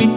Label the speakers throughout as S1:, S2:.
S1: Sam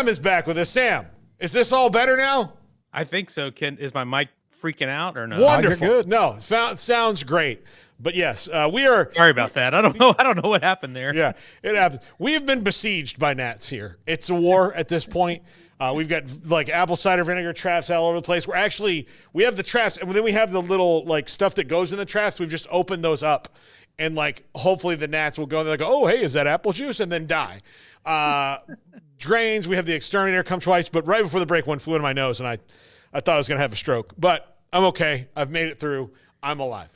S1: is back with us. Sam, is this all better now?
S2: I think so. Is my mic freaking out or no?
S1: Wonderful. Good. No, sounds great. But yes, we are.
S2: Sorry about that. I don't know what happened there.
S1: Yeah, it happens. We have been besieged by gnats here. It's a war at this point. We've got like apple cider vinegar traps all over the place. We have the traps, and then we have the little like stuff that goes in the traps. We've just opened those up, and like hopefully the gnats will go and they'll go, oh hey, is that apple juice? And then die. Drains. We have the exterminator come twice, but right before the break, one flew in my nose, and I thought I was going to have a stroke. But I'm okay. I've made it through. I'm alive.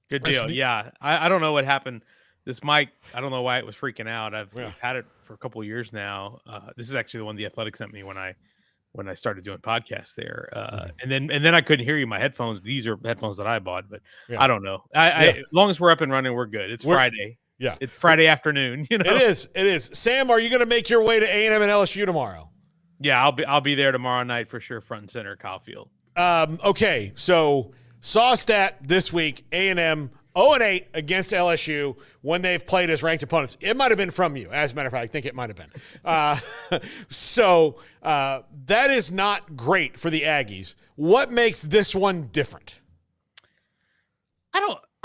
S2: Good deal. Yeah. I don't know what happened. This mic, I don't know why it was freaking out. I've had it for a couple of years now. This is actually the one the Athletic sent me when I started doing podcasts there. And then I couldn't hear you in my headphones. These are headphones that I bought, but I don't know. As long as we're up and running, we're good. It's Friday.
S1: Yeah.
S2: It's Friday afternoon. You know?
S1: It is. Sam, are you going to make your way to A&M and LSU tomorrow?
S2: Yeah, I'll be there tomorrow night for sure, front and center, Kyle Field.
S1: Okay, so saw a stat this week, A&M 0-8 against LSU when they've played as ranked opponents. It might have been from you, as a matter of fact. I think it might have been. So that is not great for the Aggies. What makes this one different?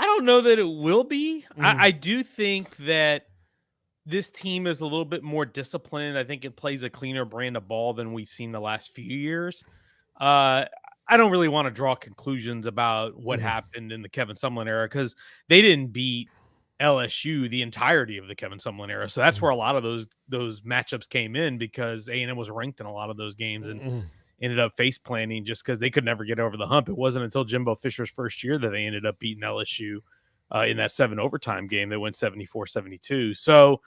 S2: I don't know that it will be. I do think that this team is a little bit more disciplined. I think it plays a cleaner brand of ball than we've seen the last few years. I don't really want to draw conclusions about what happened in the Kevin Sumlin era because they didn't beat LSU the entirety of the Kevin Sumlin era. So that's where a lot of those matchups came in because A&M was ranked in a lot of those games and ended up face planting just because they could never get over the hump. It wasn't until Jimbo Fisher's first year that they ended up beating LSU in that 7 overtime game. They went 74-72. So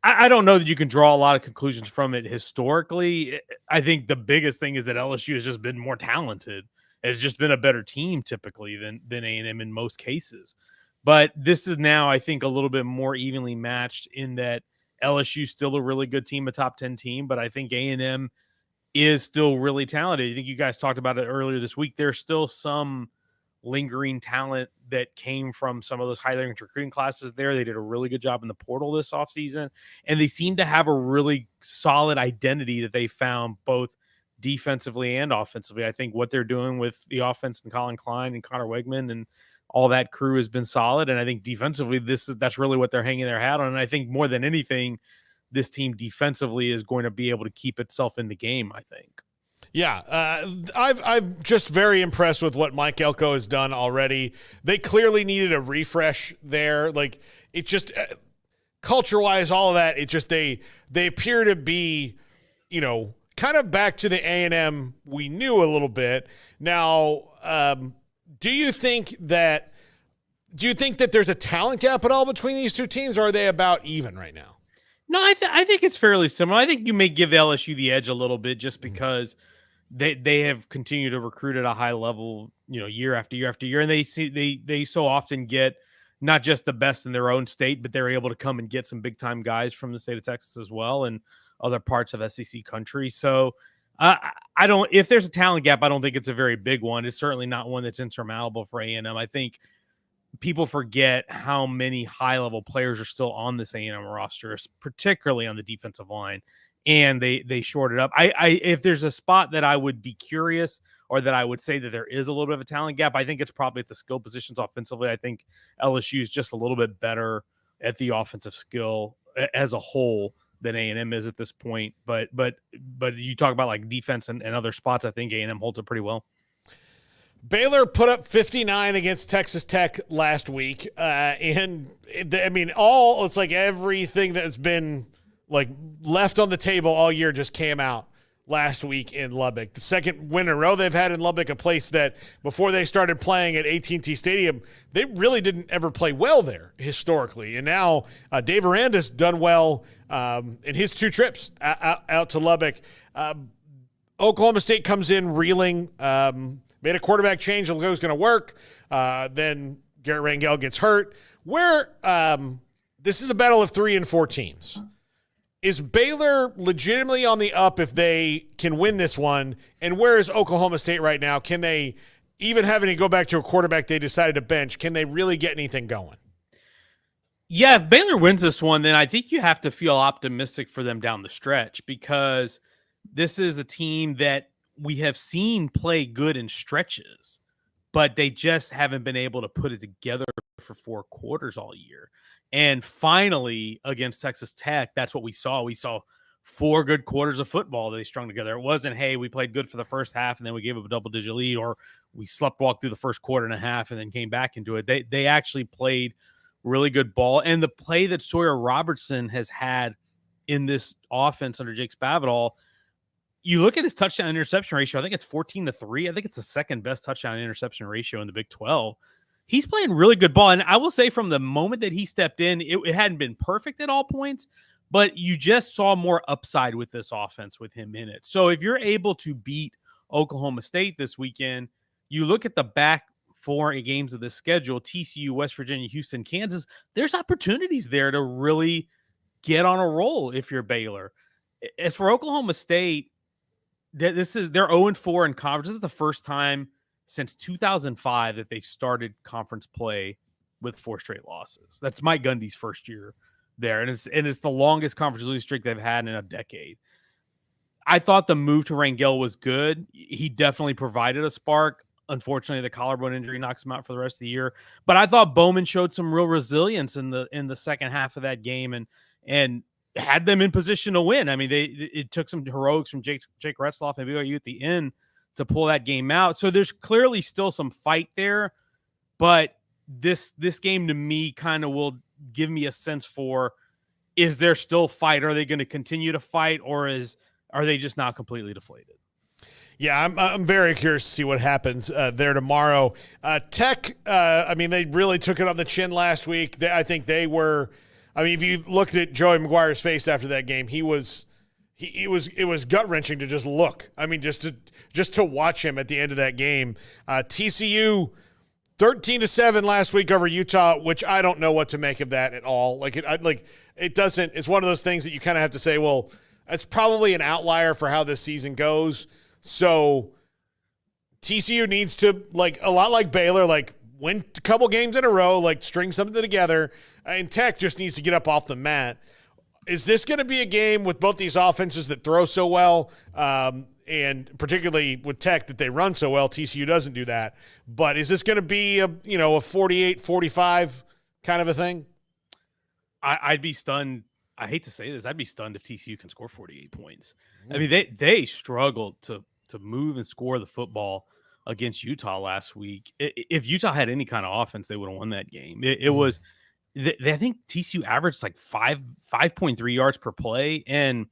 S2: I don't know that you can draw a lot of conclusions from it historically. I think the biggest thing is that LSU has just been more talented. It's just been a better team typically than A&M in most cases. But this is now, I think, a little bit more evenly matched in that LSU is still a really good team, a top 10 team, but I think A&M is still really talented. I think you guys talked about it earlier this week. There's still some lingering talent that came from some of those highly ranked recruiting classes there. They did a really good job in the portal this offseason, and they seem to have a really solid identity that they found both defensively and offensively. I think what they're doing with the offense and Colin Klein and Connor Wegman and all that crew has been solid, and I think defensively that's really what they're hanging their hat on. And I think more than anything, this team defensively is going to be able to keep itself in the game, I think.
S1: Yeah, I'm just very impressed with what Mike Elko has done already. They clearly needed a refresh there. Like, it just culture-wise, all of that, it just they appear to be, kind of back to the A&M we knew a little bit. Now, do you think that there's a talent gap at all between these two teams, or are they about even right now?
S2: No, I think it's fairly similar. I think you may give LSU the edge a little bit just because they have continued to recruit at a high level, year after year after year, and they so often get not just the best in their own state, but they're able to come and get some big time guys from the state of Texas as well and other parts of SEC country. So if there's a talent gap, I don't think it's a very big one. It's certainly not one that's insurmountable for A&M. I think people forget how many high-level players are still on this A&M roster, particularly on the defensive line, and they shorted up. If there's a spot that I would be curious or that I would say that there is a little bit of a talent gap, I think it's probably at the skill positions offensively. I think LSU is just a little bit better at the offensive skill as a whole than A&M is at this point. But you talk about like defense and other spots, I think A&M holds it pretty well.
S1: Baylor put up 59 against Texas Tech last week. It's like everything that's been like left on the table all year just came out last week in Lubbock. The second win in a row they've had in Lubbock, a place that before they started playing at AT&T Stadium, they really didn't ever play well there historically. And now Dave Aranda's done well in his 2 trips out to Lubbock. Oklahoma State comes in reeling, made a quarterback change that was going to work. Then Garrett Rangel gets hurt. This is a battle of 3 and 4 teams. Is Baylor legitimately on the up if they can win this one? And where is Oklahoma State right now? Can they, even having to go back to a quarterback they decided to bench, can they really get anything going?
S2: Yeah, if Baylor wins this one, then I think you have to feel optimistic for them down the stretch, because this is a team that we have seen play good in stretches, but they just haven't been able to put it together for 4 quarters all year. And finally, against Texas Tech, that's what we saw. We saw 4 good quarters of football they strung together. It wasn't, hey, we played good for the first half and then we gave up a double-digit lead, or we sleptwalked through the first quarter and a half and then came back into it. They actually played really good ball. And the play that Sawyer Robertson has had in this offense under Jake Spavital, you look at his touchdown interception ratio, I think it's 14-3. I think it's the second best touchdown interception ratio in the Big 12. He's playing really good ball. And I will say, from the moment that he stepped in, it hadn't been perfect at all points, but you just saw more upside with this offense with him in it. So if you're able to beat Oklahoma State this weekend, you look at the back 4 games of the schedule, TCU, West Virginia, Houston, Kansas, there's opportunities there to really get on a roll if you're Baylor. As for Oklahoma State, they're 0-4 in conference. This is the first time since 2005 that they've started conference play with 4 straight losses. That's Mike Gundy's first year there, and it's the longest conference losing streak they've had in a decade. I thought the move to Rangel was good. He definitely provided a spark. Unfortunately, the collarbone injury knocks him out for the rest of the year. But I thought Bowman showed some real resilience in the second half of that game and had them in position to win. I mean, it took some heroics from Jake Retzloff and BYU at the end to pull that game out. So there's clearly still some fight there, but this game to me kind of will give me a sense for, is there still fight? Are they going to continue to fight, or are they just not completely deflated?
S1: Yeah, I'm very curious to see what happens there tomorrow. Tech, I mean, they really took it on the chin last week. I think they were. I mean, if you looked at Joey McGuire's face after that game, it was gut wrenching to just look. I mean, just to watch him at the end of that game. TCU 13-7 last week over Utah, which I don't know what to make of that at all. It doesn't. It's one of those things that you kind of have to say, well, it's probably an outlier for how this season goes. So TCU needs to, a lot like Baylor, win a couple games in a row, string something together. And Tech just needs to get up off the mat. Is this going to be a game with both these offenses that throw so well, and particularly with Tech that they run so well? TCU doesn't do that. But is this going to be a 48-45 kind of a thing?
S2: I'd be stunned. I hate to say this. I'd be stunned if TCU can score 48 points. I mean, they struggled to move and score the football against Utah last week. If Utah had any kind of offense, they would have won that game. It was – I think TCU averaged 5.3 yards per play, and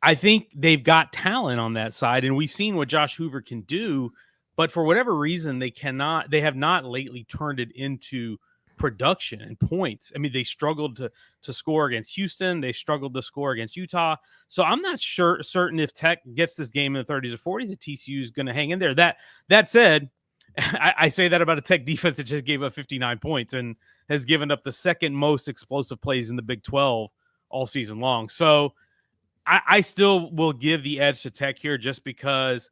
S2: I think they've got talent on that side, and we've seen what Josh Hoover can do, but for whatever reason, they have not lately turned it into production and points. I mean, they struggled to score against Houston. They struggled to score against Utah. So I'm not certain if Tech gets this game in the 30s or 40s that TCU is going to hang in there. That said, I say that about a Tech defense that just gave up 59 points and has given up the second most explosive plays in the Big 12 all season long. So I still will give the edge to Tech here, just because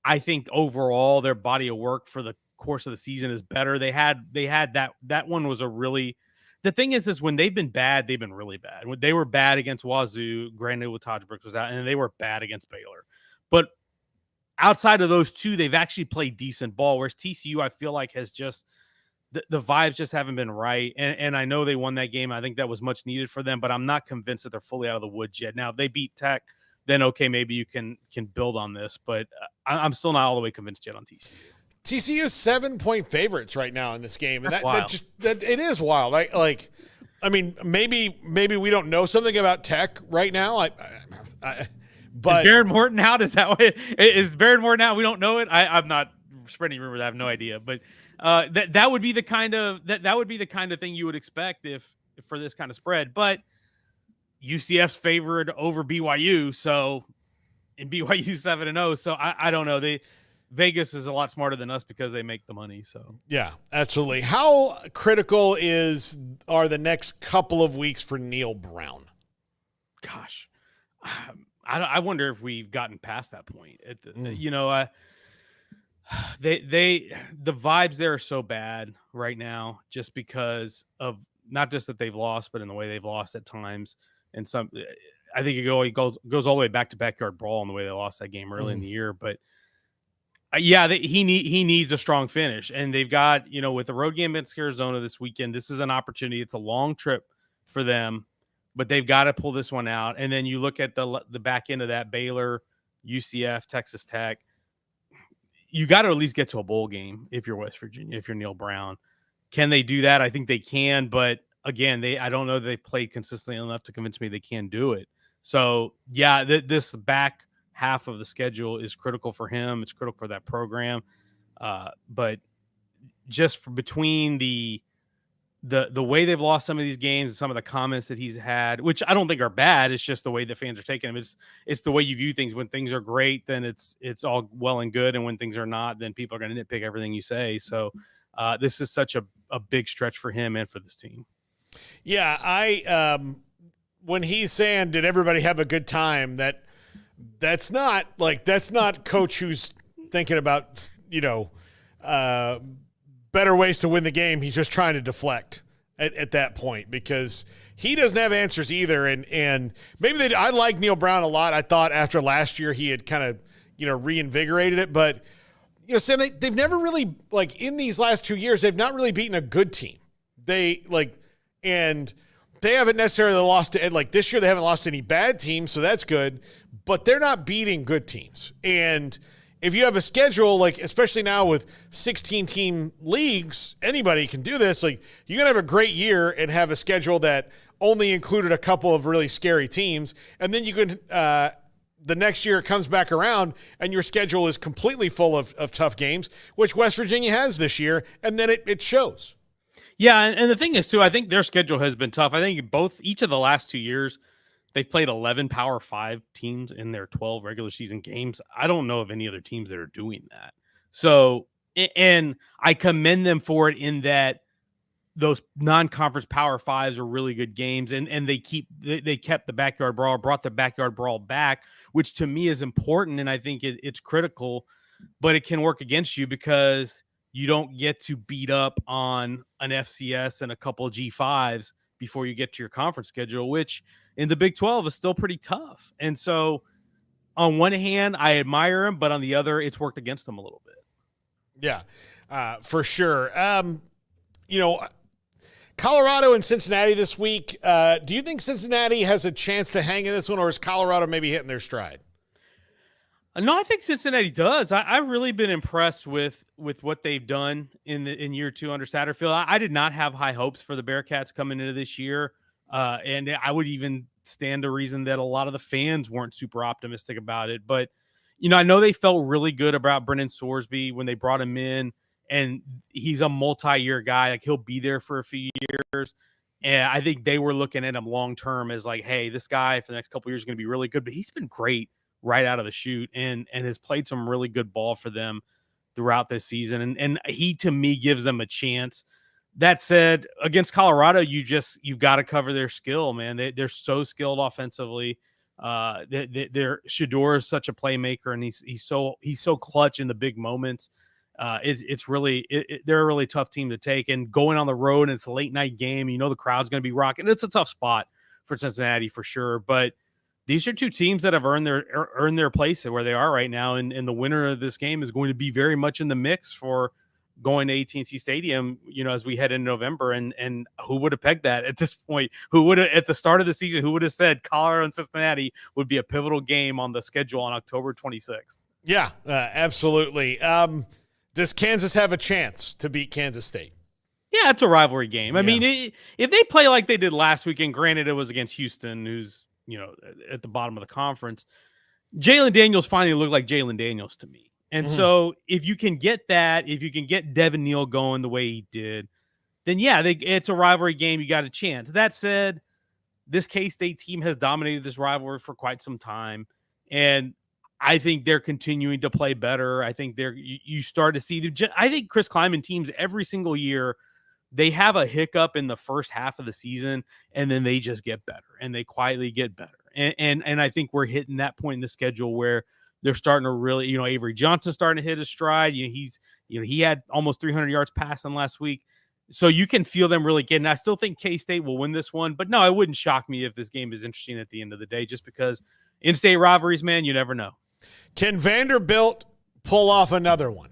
S2: I think overall their body of work for the course of the season is better. They had that one was a really, the thing is when they've been bad, they've been really bad. When they were bad against Wazoo, granted with Taj Brooks was out, and they were bad against Baylor. But outside of those two, they've actually played decent ball, whereas TCU, I feel like, has just the vibes just haven't been right. And I know they won that game. I think that was much needed for them, but I'm not convinced that they're fully out of the woods yet. Now, if they beat Tech, then okay, maybe you can build on this, but I'm still not all the way convinced yet on TCU.
S1: TCU is 7-point favorites right now in this game, and
S2: that
S1: it is wild. I mean, maybe we don't know something about Tech right now. But
S2: is Baron Morton out? Is that what is Baron Morton out? We don't know it. I'm not spreading rumors. I have no idea, but that would be the kind of that would be the kind of thing you would expect if for this kind of spread. But UCF's favored over BYU, so in BYU 7-0. So I don't know. Vegas is a lot smarter than us because they make the money. So
S1: yeah, absolutely. How critical are the next couple of weeks for Neal Brown?
S2: gosh, I wonder if we've gotten past that point. The vibes there are so bad right now, just because of not just that they've lost, but in the way they've lost at times. And I think it goes all the way back to backyard brawl in the way they lost that game early in the year. But he needs a strong finish, and they've got, with the road game against Arizona this weekend, this is an opportunity. It's a long trip for them, but they've got to pull this one out. And then you look at the back end of that: Baylor, UCF, Texas Tech. You got to at least get to a bowl game if you're West Virginia, if you're Neal Brown. Can they do that? I think they can, but again, I don't know that they've played consistently enough to convince me they can do it. So yeah, this back half of the schedule is critical for him. It's critical for that program. But just between the way they've lost some of these games and some of the comments that he's had, which I don't think are bad, it's just the way the fans are taking them. It's the way you view things. When things are great, then it's all well and good, and when things are not, then people are going to nitpick everything you say. So this is such a big stretch for him and for this team.
S1: Yeah, when he's saying, did everybody have a good time, that's not coach who's thinking about, better ways to win the game. He's just trying to deflect at that point, because he doesn't have answers either. And maybe I like Neal Brown a lot. I thought after last year he had kind of, reinvigorated it. But, Sam, they've never really, in these last 2 years, they've not really beaten a good team. And they haven't necessarily lost to, this year they haven't lost any bad teams, so that's good. But they're not beating good teams. And if you have a schedule, especially now with 16-team leagues, anybody can do this. You're going to have a great year and have a schedule that only included a couple of really scary teams. And then you can the next year it comes back around and your schedule is completely full of tough games, which West Virginia has this year, and then it shows.
S2: Yeah, and the thing is, too, I think their schedule has been tough. I think each of the last 2 years, they've played 11 Power 5 teams in their 12 regular season games. I don't know of any other teams that are doing that. So, and I commend them for it in that those non-conference Power 5s are really good games, and they kept the backyard brawl, brought the backyard brawl back, which to me is important, and I think it's critical, but it can work against you because you don't get to beat up on an FCS and a couple of G5s before you get to your conference schedule, which in the Big 12 is still pretty tough. And so on one hand, I admire him, but on the other, it's worked against him a little bit.
S1: Yeah, for sure. Colorado and Cincinnati this week. Do you think Cincinnati has a chance to hang in this one, or is Colorado maybe hitting their stride?
S2: No, I think Cincinnati does. I've really been impressed with what they've done in year 2 under Satterfield. I did not have high hopes for the Bearcats coming into this year, and I would even stand to reason that a lot of the fans weren't super optimistic about it. But I know they felt really good about Brennan Sorsby when they brought him in, and he's a multi-year guy. He'll be there for a few years. And I think they were looking at him long term as hey, this guy for the next couple of years is going to be really good. But he's been great right out of the chute and has played some really good ball for them throughout this season. And he, to me, gives them a chance. That said, against Colorado, you've got to cover their skill, man. They're so skilled offensively. Shedeur is such a playmaker, and he's so clutch in the big moments. They're a really tough team to take, and going on the road, and it's a late night game. The crowd's going to be rocking. It's a tough spot for Cincinnati for sure, but these are two teams that have earned their place where they are right now, and the winner of this game is going to be very much in the mix for going to AT&T Stadium, as we head into November. And who would have pegged that at this point? Who would have, at the start of the season, who would have said Colorado and Cincinnati would be a pivotal game on the schedule on October 26th?
S1: Yeah, absolutely. Does Kansas have a chance to beat Kansas State?
S2: Yeah, it's a rivalry game. I mean, if they play like they did last weekend, granted it was against Houston, who's at the bottom of the conference, Jalen Daniels finally looked like Jalen Daniels to me. And so if you can get that, if you can get Devin Neal going the way he did, then it's a rivalry game. You got a chance. That said, this K-State team has dominated this rivalry for quite some time. And I think they're continuing to play better. I think you start to see I think Chris Kleiman teams every single year, they have a hiccup in the first half of the season, and then they just get better, and they quietly get better. And I think we're hitting that point in the schedule where they're starting to really, Avery Johnson starting to hit his stride. He had almost 300 yards passing last week. So you can feel them really getting. I still think K-State will win this one, but no, it wouldn't shock me if this game is interesting at the end of the day, just because in-state rivalries, man, you never know.
S1: Can Vanderbilt pull off another one?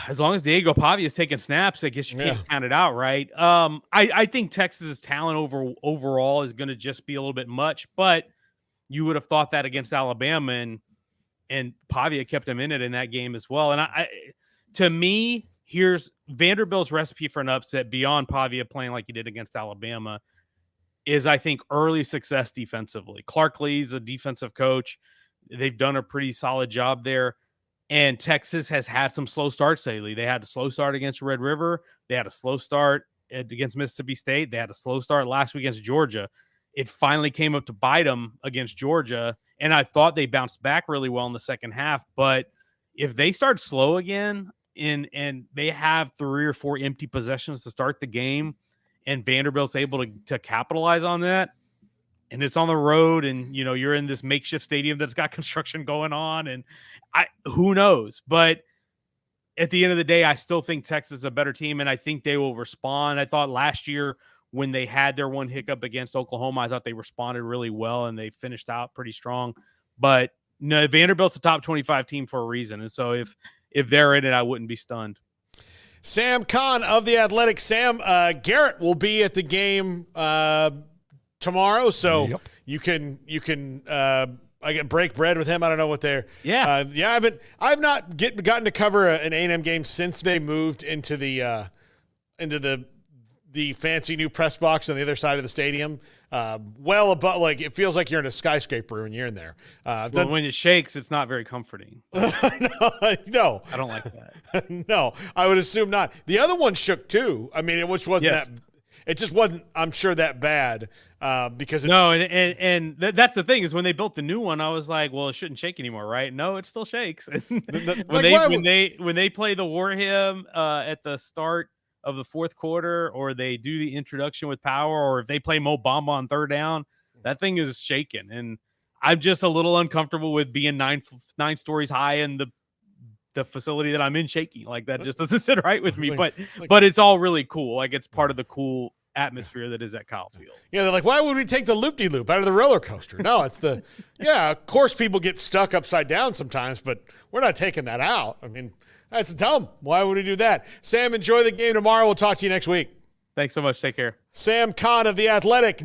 S2: As long as Diego Pavia is taking snaps, I guess you can't count it out, right? I think Texas's talent overall is going to just be a little bit much, but you would have thought that against Alabama, and Pavia kept him in it in that game as well. And to me, here's Vanderbilt's recipe for an upset beyond Pavia playing like he did against Alabama is, I think, early success defensively. Clark Lee's a defensive coach. They've done a pretty solid job there. And Texas has had some slow starts lately. They had a slow start against Red River. They had a slow start against Mississippi State. They had a slow start last week against Georgia. It finally came up to bite them against Georgia. And I thought they bounced back really well in the second half. But if they start slow again and they have 3 or 4 empty possessions to start the game, and Vanderbilt's able to capitalize on that, and it's on the road, and you're in this makeshift stadium that's got construction going on, and who knows? But at the end of the day, I still think Texas is a better team, and I think they will respond. I thought last year when they had their one hiccup against Oklahoma, I thought they responded really well, and they finished out pretty strong. But no, Vanderbilt's a top 25 team for a reason, and so if they're in it, I wouldn't be stunned.
S1: Sam Kahn of The Athletic. Sam, Garrett will be at the game tomorrow, so you can I get break bread with him. I don't know what they're I've not gotten to cover an A&M game since they moved into the fancy new press box on the other side of the stadium. Well above, like, it feels like you're in a skyscraper when you're in there.
S2: When it shakes, it's not very comforting.
S1: No,
S2: I don't like that.
S1: No, I would assume not. The other one shook too. I mean, which wasn't that. It just wasn't, I'm sure, that bad because it's,
S2: and that's the thing is when they built the new one, I was like, well, it shouldn't shake anymore, right? No, it still shakes. when they play the war hymn at the start of the fourth quarter, or they do the introduction with power, or if they play Mo Bamba on third down, that thing is shaking. And I'm just a little uncomfortable with being nine stories high in the facility that I'm in shaking. Like, that just doesn't sit right with me. But it's all really cool. Like, it's part of the cool atmosphere that is at Kyle Field.
S1: Yeah, they're like, why would we take the loop-de-loop out of the roller coaster? No, it's the of course people get stuck upside down sometimes, but we're not taking that out. I mean, that's dumb. Why would we do that? Sam, enjoy the game tomorrow. We'll talk to you next week.
S2: Thanks so much. Take care.
S1: Sam Kahn of The Athletic.